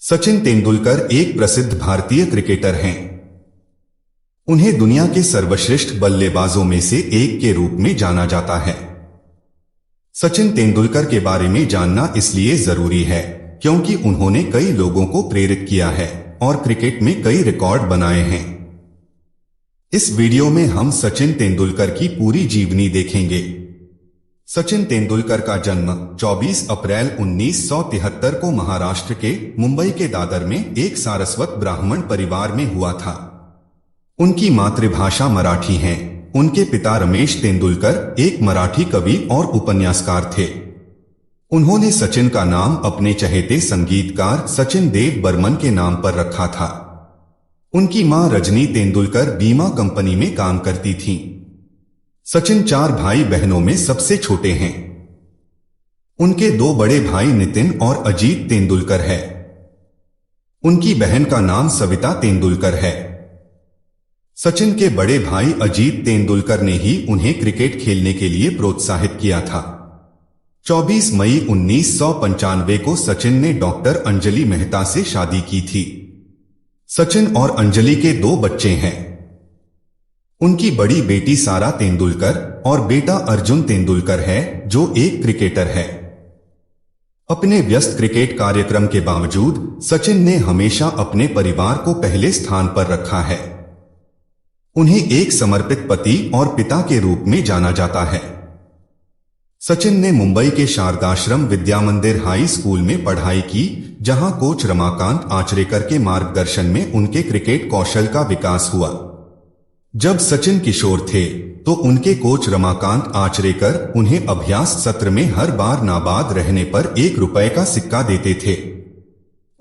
सचिन तेंदुलकर एक प्रसिद्ध भारतीय क्रिकेटर हैं। उन्हें दुनिया के सर्वश्रेष्ठ बल्लेबाजों में से एक के रूप में जाना जाता है। सचिन तेंदुलकर के बारे में जानना इसलिए जरूरी है क्योंकि उन्होंने कई लोगों को प्रेरित किया है और क्रिकेट में कई रिकॉर्ड बनाए हैं। इस वीडियो में हम सचिन तेंदुलकर की पूरी जीवनी देखेंगे। सचिन तेंदुलकर का जन्म 24 अप्रैल 1973 को महाराष्ट्र के मुंबई के दादर में एक सारस्वत ब्राह्मण परिवार में हुआ था। उनकी मातृभाषा मराठी है। उनके पिता रमेश तेंदुलकर एक मराठी कवि और उपन्यासकार थे। उन्होंने सचिन का नाम अपने चहेते संगीतकार सचिन देव बर्मन के नाम पर रखा था। उनकी मां रजनी तेंदुलकर बीमा कंपनी में काम करती थीं। सचिन 4 भाई बहनों में सबसे छोटे हैं। उनके 2 बड़े भाई नितिन और अजीत तेंदुलकर है। उनकी बहन का नाम सविता तेंदुलकर है। सचिन के बड़े भाई अजीत तेंदुलकर ने ही उन्हें क्रिकेट खेलने के लिए प्रोत्साहित किया था। 24 मई 1995 को सचिन ने डॉक्टर अंजलि मेहता से शादी की थी। सचिन और अंजलि के 2 बच्चे हैं। उनकी बड़ी बेटी सारा तेंदुलकर और बेटा अर्जुन तेंदुलकर है जो एक क्रिकेटर है। अपने व्यस्त क्रिकेट कार्यक्रम के बावजूद सचिन ने हमेशा अपने परिवार को पहले स्थान पर रखा है। उन्हें एक समर्पित पति और पिता के रूप में जाना जाता है। सचिन ने मुंबई के शारदाश्रम विद्या मंदिर हाई स्कूल में पढ़ाई की, जहां कोच रमाकांत आचरेकर के मार्गदर्शन में उनके क्रिकेट कौशल का विकास हुआ। जब सचिन किशोर थे तो उनके कोच रमाकांत आचरेकर उन्हें अभ्यास सत्र में हर बार नाबाद रहने पर 1 रुपए का सिक्का देते थे।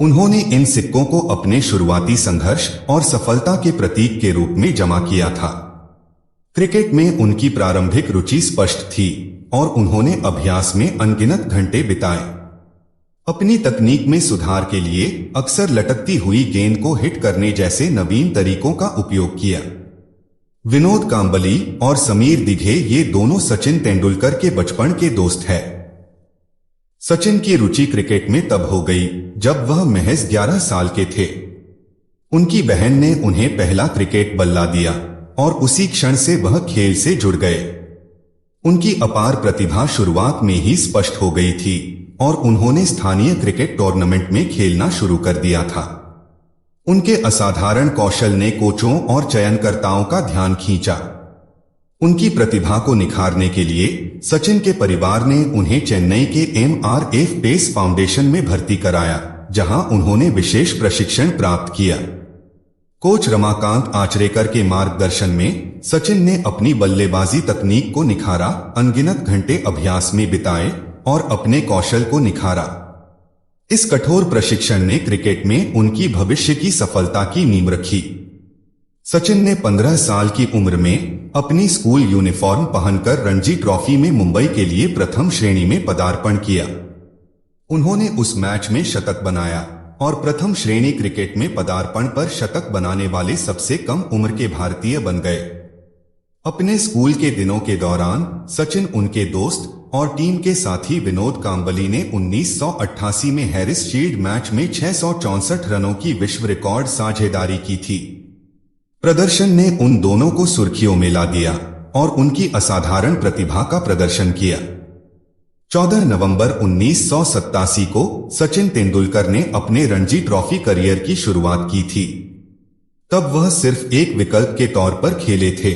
उन्होंने इन सिक्कों को अपने शुरुआती संघर्ष और सफलता के प्रतीक के रूप में जमा किया था। क्रिकेट में उनकी प्रारंभिक रुचि स्पष्ट थी और उन्होंने अभ्यास में अनगिनत घंटे बिताए। अपनी तकनीक में सुधार के लिए अक्सर लटकती हुई गेंद को हिट करने जैसे नवीन तरीकों का उपयोग किया। विनोद कांबली और समीर दिघे ये दोनों सचिन तेंदुलकर के बचपन के दोस्त हैं। सचिन की रुचि क्रिकेट में तब हो गई जब वह महज 11 साल के थे। उनकी बहन ने उन्हें पहला क्रिकेट बल्ला दिया और उसी क्षण से वह खेल से जुड़ गए। उनकी अपार प्रतिभा शुरुआत में ही स्पष्ट हो गई थी और उन्होंने स्थानीय क्रिकेट टूर्नामेंट में खेलना शुरू कर दिया था। उनके असाधारण कौशल ने कोचों और चयनकर्ताओं का ध्यान खींचा। उनकी प्रतिभा को निखारने के लिए सचिन के परिवार ने उन्हें चेन्नई के MRF पेस फाउंडेशन में भर्ती कराया, जहां उन्होंने विशेष प्रशिक्षण प्राप्त किया। कोच रमाकांत आचरेकर के मार्गदर्शन में सचिन ने अपनी बल्लेबाजी तकनीक को निखारा, अनगिनत घंटे अभ्यास में बिताए और अपने कौशल को निखारा। इस कठोर प्रशिक्षण ने क्रिकेट में उनकी भविष्य की सफलता की नींव रखी। सचिन ने 15 साल की उम्र में अपनी स्कूल यूनिफॉर्म पहनकर रणजी ट्रॉफी में मुंबई के लिए प्रथम श्रेणी में पदार्पण किया। उन्होंने उस मैच में शतक बनाया और प्रथम श्रेणी क्रिकेट में पदार्पण पर शतक बनाने वाले सबसे कम उम्र के भारतीय बन गए। अपने स्कूल के दिनों के दौरान सचिन, उनके दोस्त और टीम के साथी विनोद कांबली ने 1988 में हैरिस शील्ड मैच में 664 रनों की विश्व रिकॉर्ड साझेदारी की थी। प्रदर्शन ने उन दोनों को सुर्खियों में ला दिया और उनकी असाधारण प्रतिभा का प्रदर्शन किया। 14 नवंबर 1987 को सचिन तेंदुलकर ने अपने रणजी ट्रॉफी करियर की शुरुआत की थी। तब वह सिर्फ एक विकल्प के तौर पर खेले थे।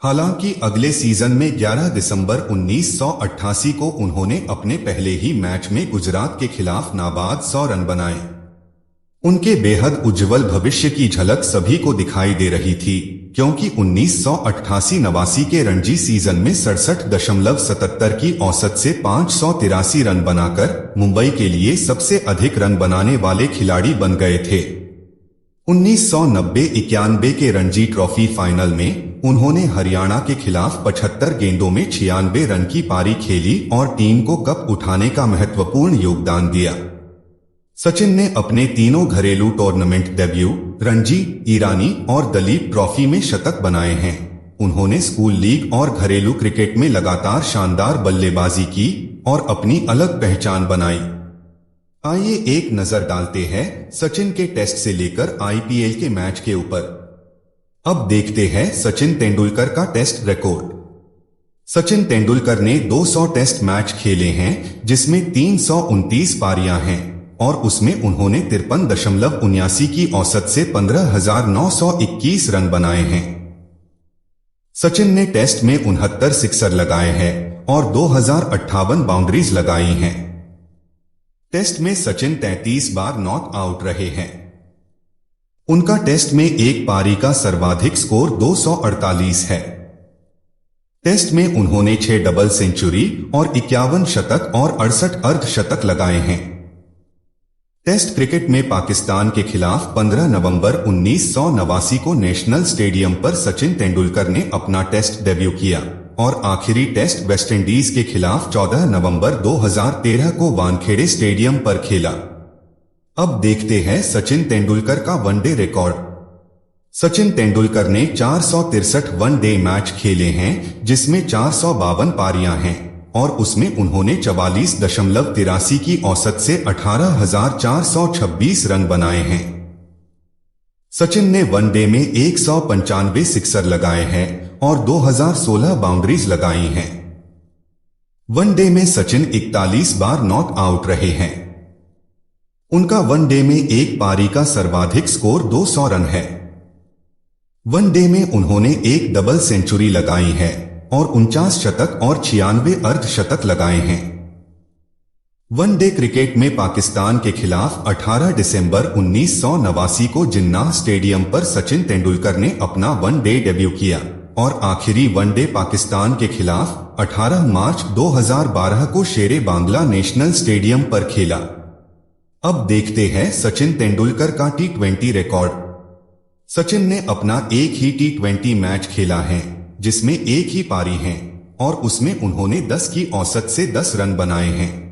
हालांकि अगले सीजन में 11 दिसंबर 1988 को उन्होंने अपने पहले ही मैच में गुजरात के खिलाफ नाबाद 100 रन बनाए। उनके बेहद उज्जवल भविष्य की झलक सभी को दिखाई दे रही थी, क्योंकि 1988-89 के रणजी सीजन में 67.77 की औसत से 583 रन बनाकर मुंबई के लिए सबसे अधिक रन बनाने वाले खिलाड़ी बन गए थे। 1990-91 के रणजी ट्रॉफी फाइनल में उन्होंने हरियाणा के खिलाफ 75 गेंदों में 96 रन की पारी खेली और टीम को कप उठाने का महत्वपूर्ण योगदान दिया। सचिन ने अपने तीनों घरेलू टूर्नामेंट डेब्यू रणजी, ईरानी और दलीप ट्रॉफी में शतक बनाए हैं। उन्होंने स्कूल लीग और घरेलू क्रिकेट में लगातार शानदार बल्लेबाजी की और अपनी अलग पहचान बनाई। आइए एक नजर डालते हैं सचिन के टेस्ट से लेकर आईपीएल के मैच के ऊपर। अब देखते हैं सचिन तेंदुलकर का टेस्ट रिकॉर्ड। सचिन तेंदुलकर ने 200 टेस्ट मैच खेले हैं, जिसमें 329 पारियां हैं और उसमें उन्होंने 53.79 की औसत से 15,921 रन बनाए हैं। सचिन ने टेस्ट में 69 सिक्सर लगाए हैं और 2058 बाउंड्रीज लगाई हैं। टेस्ट में सचिन 33 बार नॉट आउट रहे हैं। उनका टेस्ट में एक पारी का सर्वाधिक स्कोर 248 है। टेस्ट में उन्होंने 6 डबल सेंचुरी और 51 शतक और 68 अर्धशतक लगाए हैं। टेस्ट क्रिकेट में पाकिस्तान के खिलाफ 15 नवंबर 1989 को नेशनल स्टेडियम पर सचिन तेंदुलकर ने अपना टेस्ट डेब्यू किया और आखिरी टेस्ट वेस्टइंडीज के खिलाफ 14 नवंबर 2013 को वानखेड़े स्टेडियम पर खेला। अब देखते हैं सचिन तेंदुलकर का वनडे रिकॉर्ड। सचिन तेंदुलकर ने 463 वनडे मैच खेले हैं, जिसमें 452 पारियां हैं और उसमें उन्होंने 44.83 की औसत से 18,426 रन बनाए हैं। सचिन ने वनडे में 195 सिक्सर लगाए हैं और 2016 बाउंड्रीज लगाई हैं। वनडे में सचिन 41 बार नॉट आउट रहे हैं। उनका वनडे में एक पारी का सर्वाधिक स्कोर 200 रन है। वनडे में उन्होंने एक डबल सेंचुरी लगाई है और 49 शतक और 96 अर्धशतक लगाए हैं। वनडे क्रिकेट में पाकिस्तान के खिलाफ 18 दिसंबर 1989 को जिन्नाह स्टेडियम पर सचिन तेंदुलकर ने अपना वनडे डेब्यू किया और आखिरी वनडे पाकिस्तान के खिलाफ 18 मार्च 2012 को शेरे बांग्ला नेशनल स्टेडियम पर खेला। अब देखते हैं सचिन तेंदुलकर का टी20 रिकॉर्ड। सचिन ने अपना एक ही टी20 मैच खेला है, जिसमें एक ही पारी है और उसमें उन्होंने 10 की औसत से 10 रन बनाए हैं।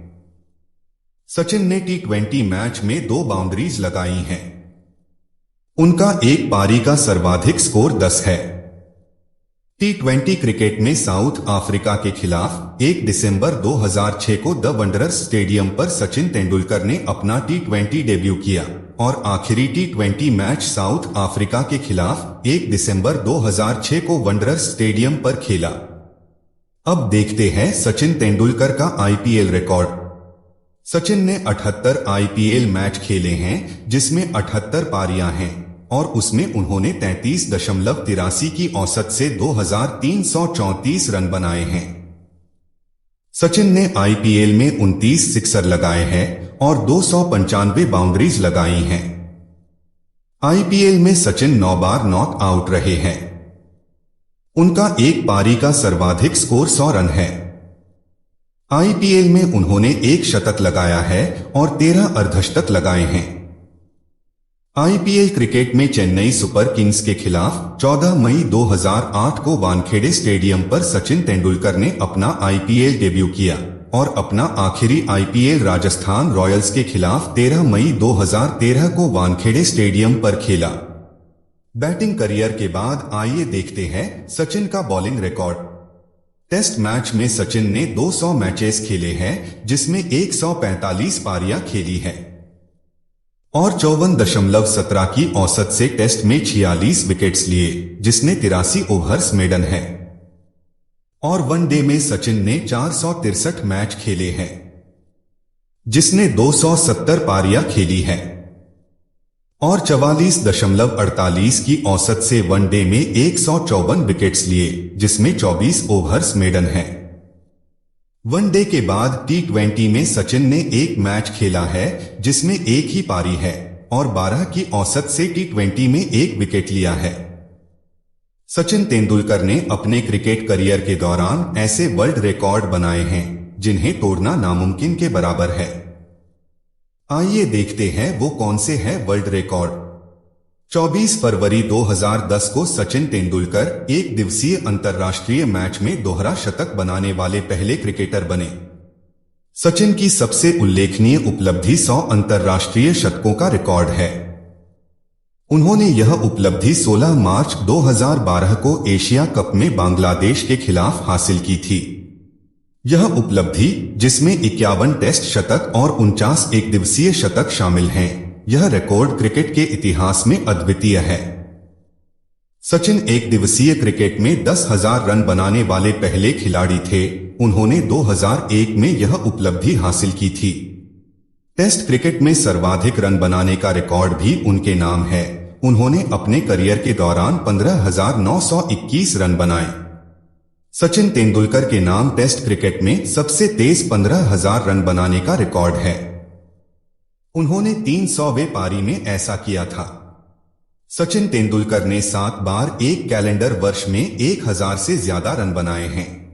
सचिन ने टी20 मैच में 2 बाउंड्रीज लगाई हैं। उनका एक पारी का सर्वाधिक स्कोर 10 है। टी20 क्रिकेट में साउथ अफ्रीका के खिलाफ 1 दिसंबर 2006 को द वंडरर्स स्टेडियम पर सचिन तेंदुलकर ने अपना टी20 डेब्यू किया और आखिरी टी20 मैच साउथ अफ्रीका के खिलाफ 1 दिसंबर 2006 को वंडरर्स स्टेडियम पर खेला। अब देखते हैं सचिन तेंदुलकर का आईपीएल रिकॉर्ड। सचिन ने 78 आईपीएल मैच खेले हैं, जिसमें 78 पारियां हैं और उसमें उन्होंने 33.83 की औसत से 2,334 रन बनाए हैं। सचिन ने आईपीएल में 29 सिक्सर लगाए हैं और 295 बाउंड्रीज लगाई हैं। आईपीएल में सचिन 9 बार नॉट आउट रहे हैं। उनका एक पारी का सर्वाधिक स्कोर 100 रन है। आईपीएल में उन्होंने 1 शतक लगाया है और 13 अर्धशतक लगाए हैं। आईपीएल क्रिकेट में चेन्नई सुपर किंग्स के खिलाफ 14 मई 2008 को वानखेड़े स्टेडियम पर सचिन तेंदुलकर ने अपना आईपीएल डेब्यू किया और अपना आखिरी आईपीएल राजस्थान रॉयल्स के खिलाफ 13 मई 2013 को वानखेड़े स्टेडियम पर खेला। बैटिंग करियर के बाद आइए देखते हैं सचिन का बॉलिंग रिकॉर्ड। टेस्ट मैच में सचिन ने 200 मैचेस खेले हैं, जिसमें 145 पारियां खेली हैं और 54.17 की औसत से टेस्ट में 46 विकेट्स लिए, जिसने 83 ओवर्स मेडन है। और वनडे में सचिन ने 463 मैच खेले हैं, जिसने 270 पारियां खेली है और 44.48 की औसत से वनडे में 154 विकेट्स लिए, जिसमें 24 ओवर्स मेडन है। वनडे के बाद टी20 में सचिन ने एक मैच खेला है, जिसमें एक ही पारी है और 12 की औसत से टी20 में 1 विकेट लिया है। सचिन तेंदुलकर ने अपने क्रिकेट करियर के दौरान ऐसे वर्ल्ड रिकॉर्ड बनाए हैं, जिन्हें तोड़ना नामुमकिन के बराबर है। आइए देखते हैं वो कौन से हैं वर्ल्ड रिकॉर्ड। 24 फरवरी 2010 को सचिन तेंदुलकर एक दिवसीय अंतर्राष्ट्रीय मैच में दोहरा शतक बनाने वाले पहले क्रिकेटर बने। सचिन की सबसे उल्लेखनीय उपलब्धि 100 अंतर्राष्ट्रीय शतकों का रिकॉर्ड है। उन्होंने यह उपलब्धि 16 मार्च 2012 को एशिया कप में बांग्लादेश के खिलाफ हासिल की थी। यह उपलब्धि, जिसमें 51 टेस्ट शतक और 49 एकदिवसीय शतक शामिल हैं, यह रिकॉर्ड क्रिकेट के इतिहास में अद्वितीय है। सचिन एक दिवसीय क्रिकेट में 10,000 रन बनाने वाले पहले खिलाड़ी थे। उन्होंने 2001 में यह उपलब्धि हासिल की थी। टेस्ट क्रिकेट में सर्वाधिक रन बनाने का रिकॉर्ड भी उनके नाम है। उन्होंने अपने करियर के दौरान 15,921 रन बनाए। सचिन तेंदुलकर के नाम टेस्ट क्रिकेट में सबसे तेज 15,000 रन बनाने का रिकॉर्ड है। उन्होंने 300वें पारी में ऐसा किया था। सचिन तेंदुलकर ने 7 बार एक कैलेंडर वर्ष में 1,000 से ज्यादा रन बनाए हैं।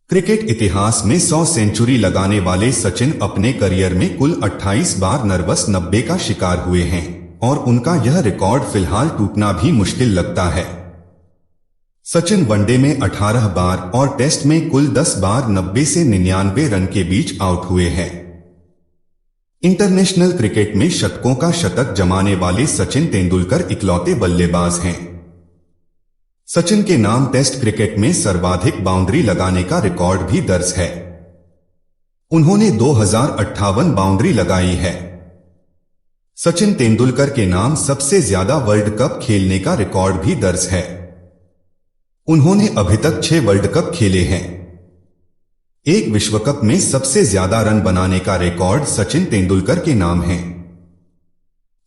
क्रिकेट इतिहास में 100 सेंचुरी लगाने वाले सचिन अपने करियर में कुल 28 बार नर्वस 90 का शिकार हुए हैं और उनका यह रिकॉर्ड फिलहाल टूटना भी मुश्किल लगता है। सचिन वनडे में 18 बार और टेस्ट में कुल 10 बार 90 से 99 रन के बीच आउट हुए हैं। इंटरनेशनल क्रिकेट में शतकों का शतक जमाने वाले सचिन तेंदुलकर इकलौते बल्लेबाज हैं। सचिन के नाम टेस्ट क्रिकेट में सर्वाधिक बाउंड्री लगाने का रिकॉर्ड भी दर्ज है। उन्होंने 2058 बाउंड्री लगाई है। सचिन तेंदुलकर के नाम सबसे ज्यादा वर्ल्ड कप खेलने का रिकॉर्ड भी दर्ज है। उन्होंने अभी तक 6 वर्ल्ड कप खेले हैं। एक विश्व कप में सबसे ज्यादा रन बनाने का रिकॉर्ड सचिन तेंदुलकर के नाम है।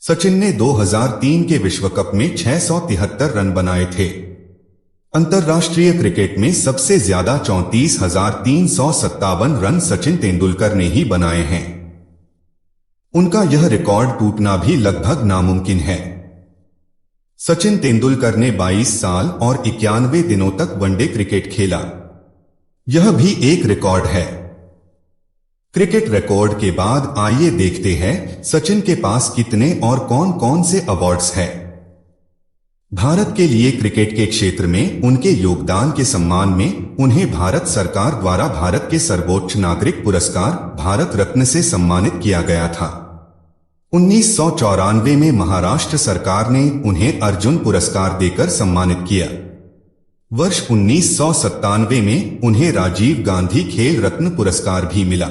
सचिन ने 2003 के विश्व कप में 673 रन बनाए थे। अंतर्राष्ट्रीय क्रिकेट में सबसे ज्यादा 34,357 रन सचिन तेंदुलकर ने ही बनाए हैं। उनका यह रिकॉर्ड टूटना भी लगभग नामुमकिन है। सचिन तेंदुलकर ने 22 साल और 91 दिनों तक वनडे क्रिकेट खेला। यह भी एक रिकॉर्ड है। क्रिकेट रिकॉर्ड के बाद आइए देखते हैं सचिन के पास कितने और कौन कौन से अवार्ड्स हैं। भारत के लिए क्रिकेट के क्षेत्र में उनके योगदान के सम्मान में उन्हें भारत सरकार द्वारा भारत के सर्वोच्च नागरिक पुरस्कार भारत रत्न से सम्मानित किया गया था। 1994 में महाराष्ट्र सरकार ने उन्हें अर्जुन पुरस्कार देकर सम्मानित किया। वर्ष 1997 में उन्हें राजीव गांधी खेल रत्न पुरस्कार भी मिला।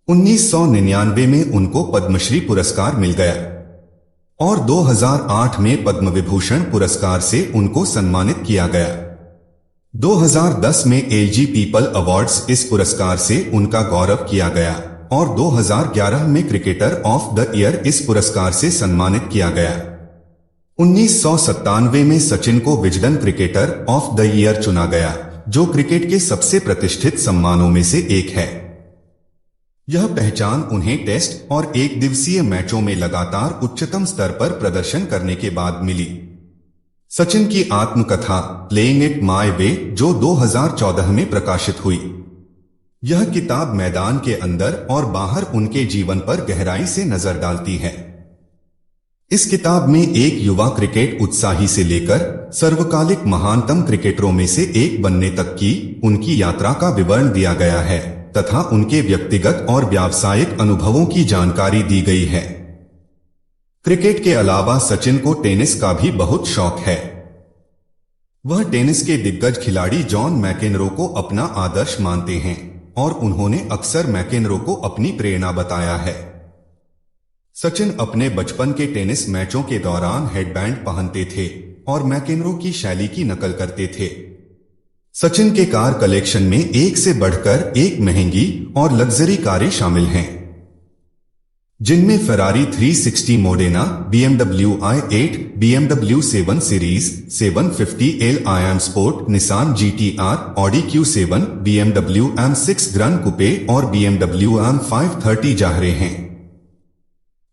1999 में उनको पद्मश्री पुरस्कार मिल गया और 2008 में पद्म विभूषण पुरस्कार से उनको सम्मानित किया गया। 2010 में एलजी पीपल अवार्ड्स इस पुरस्कार से उनका गौरव किया गया और 2011 में क्रिकेटर ऑफ द ईयर इस पुरस्कार से सम्मानित किया गया। 1997 में सचिन को Wisden cricketer of the year चुना गया, जो क्रिकेट के सबसे प्रतिष्ठित सम्मानों में से एक है। यह पहचान उन्हें टेस्ट और एक दिवसीय मैचों में लगातार उच्चतम स्तर पर प्रदर्शन करने के बाद मिली। सचिन की आत्मकथा प्लेइंग इट माय वे, जो 2014 में प्रकाशित हुई। यह किताब मैदान के अंदर और बाहर उनके जीवन पर गहराई से नजर डालती है। इस किताब में एक युवा क्रिकेट उत्साही से लेकर सर्वकालिक महानतम क्रिकेटरों में से एक बनने तक की उनकी यात्रा का विवरण दिया गया है तथा उनके व्यक्तिगत और व्यावसायिक अनुभवों की जानकारी दी गई है। क्रिकेट के अलावा सचिन को टेनिस का भी बहुत शौक है। वह टेनिस के दिग्गज खिलाड़ी जॉन मैकेनरो को अपना आदर्श मानते हैं और उन्होंने अक्सर मैकेनरो को अपनी प्रेरणा बताया है। सचिन अपने बचपन के टेनिस मैचों के दौरान हेडबैंड पहनते थे और मैकेनरो की शैली की नकल करते थे। सचिन के कार कलेक्शन में एक से बढ़कर एक महंगी और लग्जरी कारें शामिल हैं, जिनमें Ferrari 360 Modena, BMW i8, BMW 7 series, 750L IM sport, Nissan GTR, Audi Q7, BMW M6 grand coupe और BMW M530 जा रहे हैं।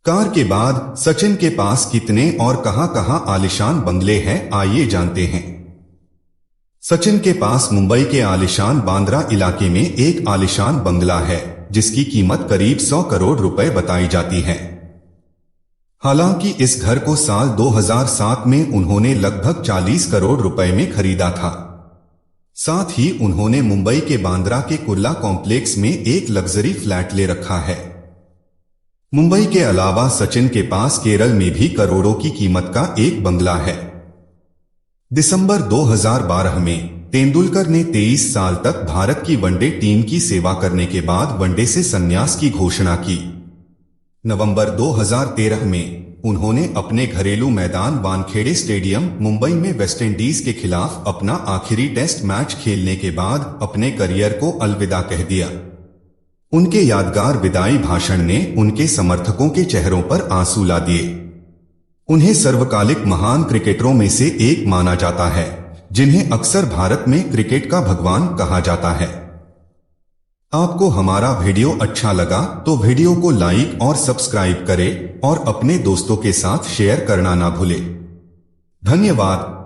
कार के बाद सचिन के पास कितने और कहां आलिशान बंगले हैं, आइए जानते हैं। सचिन के पास मुंबई के आलिशान बांद्रा इलाके में एक आलिशान बंगला है, जिसकी कीमत करीब 100 करोड़ रुपए बताई जाती है। हालांकि इस घर को साल 2007 में उन्होंने लगभग 40 करोड़ रुपए में खरीदा था। साथ ही उन्होंने मुंबई के बांद्रा के कुर्ला कॉम्प्लेक्स में एक लग्जरी फ्लैट ले रखा है। मुंबई के अलावा सचिन के पास केरल में भी करोड़ों की कीमत का एक बंगला है। दिसंबर 2012 में तेंदुलकर ने 23 साल तक भारत की वनडे टीम की सेवा करने के बाद वनडे से संन्यास की घोषणा की। नवंबर 2013 में उन्होंने अपने घरेलू मैदान वानखेड़े स्टेडियम मुंबई में वेस्टइंडीज के खिलाफ अपना आखिरी टेस्ट मैच खेलने के बाद अपने करियर को अलविदा कह दिया। उनके यादगार विदाई भाषण ने उनके समर्थकों के चेहरों पर आंसू ला दिए। उन्हें सर्वकालिक महान क्रिकेटरों में से एक माना जाता है, जिन्हें अक्सर भारत में क्रिकेट का भगवान कहा जाता है। आपको हमारा वीडियो अच्छा लगा तो वीडियो को लाइक और सब्सक्राइब करें और अपने दोस्तों के साथ शेयर करना ना भूलें। धन्यवाद।